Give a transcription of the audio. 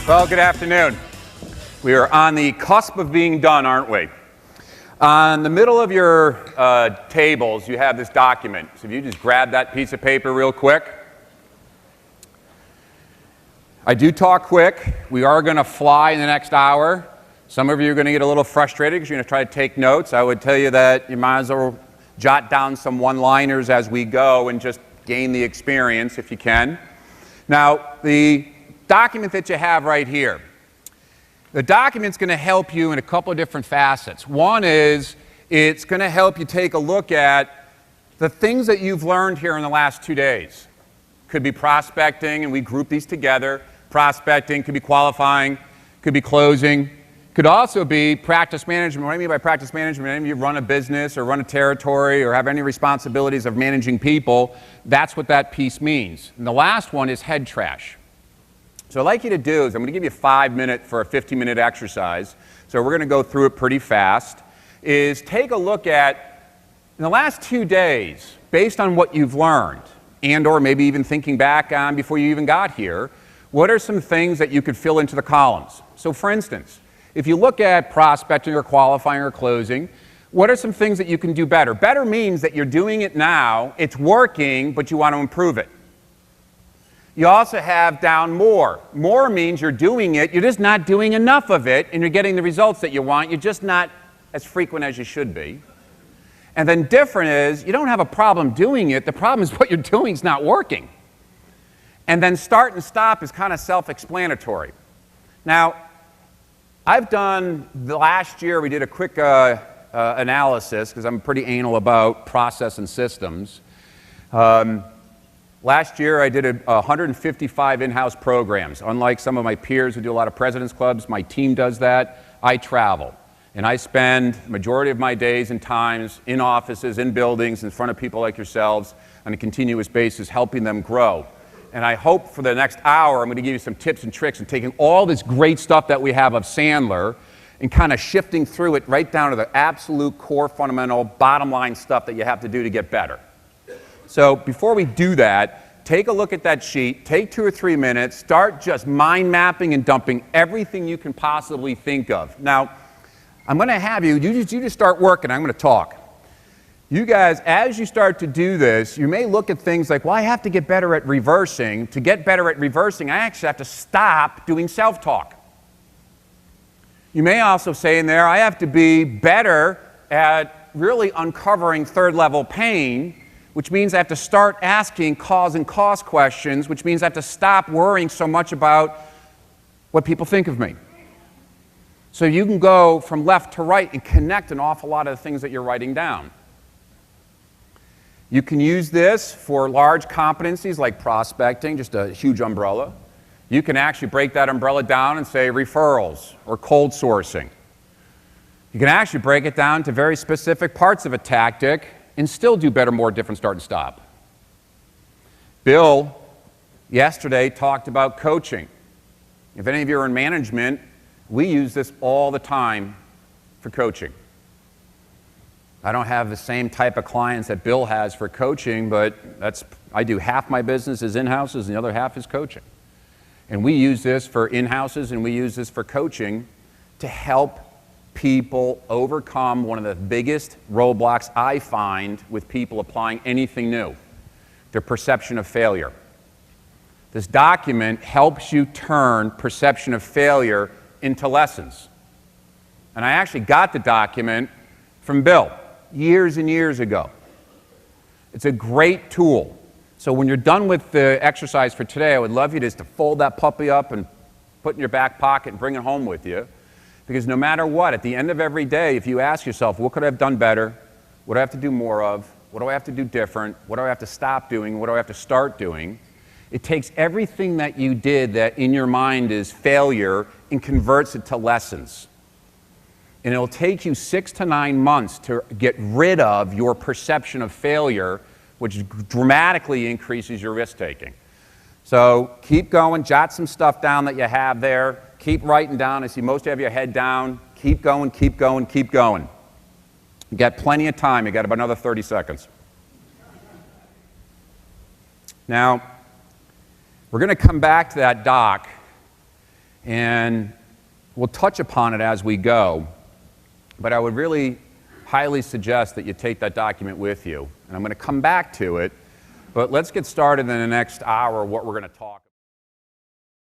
Well, good afternoon. We are on the cusp of being done, aren't we? On the middle of your tables, you have this document. So if you just grab that piece of paper real quick. I do talk quick. We are going to fly in the next hour. Some of you are going to get a little frustrated because you're going to try to take notes. I would tell you that you might as well jot down some one-liners as we go and just gain the experience if you can. Now, the document that you have right here, the document's going to help you in a couple of different facets. One is it's going to help you take a look at the things that you've learned here in the last 2 days. Could be prospecting, and we group these together. Prospecting, could be qualifying, could be closing, could also be practice management. What I mean by practice management, any of you run a business or run a territory or have any responsibilities of managing people, that's what that piece means. And the last one is head trash. So what I'd like you to do is I'm going to give you 5 minutes for a 15-minute exercise. So we're going to go through it pretty fast. Is take a look at, in the last 2 days, based on what you've learned, and or maybe even thinking back on before you even got here, what are some things that you could fill into the columns? So for instance, if you look at prospecting or qualifying or closing, what are some things that you can do better? Better means that you're doing it now, it's working, but you want to improve it. You also have down more. More means you're doing it, you're just not doing enough of it, and you're getting the results that you want, you're just not as frequent as you should be. And then different is, you don't have a problem doing it, the problem is what you're doing is not working. And then start and stop is kind of self-explanatory. Now, I've done, last year we did a quick analysis, because I'm pretty anal about process and systems. Last year I did 155 in-house programs. Unlike some of my peers who do a lot of president's clubs, my team does that. I travel. And I spend the majority of my days and times in offices, in buildings, in front of people like yourselves on a continuous basis, helping them grow. And I hope for the next hour I'm going to give you some tips and tricks and taking all this great stuff that we have of Sandler and kind of shifting through it right down to the absolute core, fundamental, bottom line stuff that you have to do to get better. So before we do that, take a look at that sheet, take 2 or 3 minutes, start just mind mapping and dumping everything you can possibly think of. Now, I'm going to have you just start working, I'm going to talk. You guys, as you start to do this, you may look at things like, well, I have to get better at reversing. To get better at reversing, I actually have to stop doing self-talk. You may also say in there, I have to be better at really uncovering third-level pain, which means I have to start asking cause and cost questions, which means I have to stop worrying so much about what people think of me. So you can go from left to right and connect an awful lot of the things that you're writing down. You can use this for large competencies like prospecting, just a huge umbrella. You can actually break that umbrella down and say referrals or cold sourcing. You can actually break it down to very specific parts of a tactic and still do better, more, different, start and stop. Bill yesterday talked about coaching. If any of you are in management, we use this all the time for coaching. I don't have the same type of clients that Bill has for coaching, but I do half my business is in-houses and the other half is coaching. And we use this for in-houses and we use this for coaching to help people overcome one of the biggest roadblocks I find with people applying anything new, their perception of failure. This document helps you turn perception of failure into lessons. And I actually got the document from Bill years and years ago. It's a great tool. So when you're done with the exercise for today, I would love you just to fold that puppy up and put it in your back pocket and bring it home with you. Because no matter what, at the end of every day, if you ask yourself, what could I have done better? What do I have to do more of? What do I have to do different? What do I have to stop doing? What do I have to start doing? It takes everything that you did that in your mind is failure and converts it to lessons. And it'll take you 6 to 9 months to get rid of your perception of failure, which dramatically increases your risk-taking. So keep going, jot some stuff down that you have there. Keep writing down. I see most of you have your head down. Keep going, keep going, keep going. You got plenty of time. You got about another 30 seconds. Now, we're going to come back to that doc, and we'll touch upon it as we go, but I would really highly suggest that you take that document with you. And I'm going to come back to it, but let's get started in the next hour what we're going to talk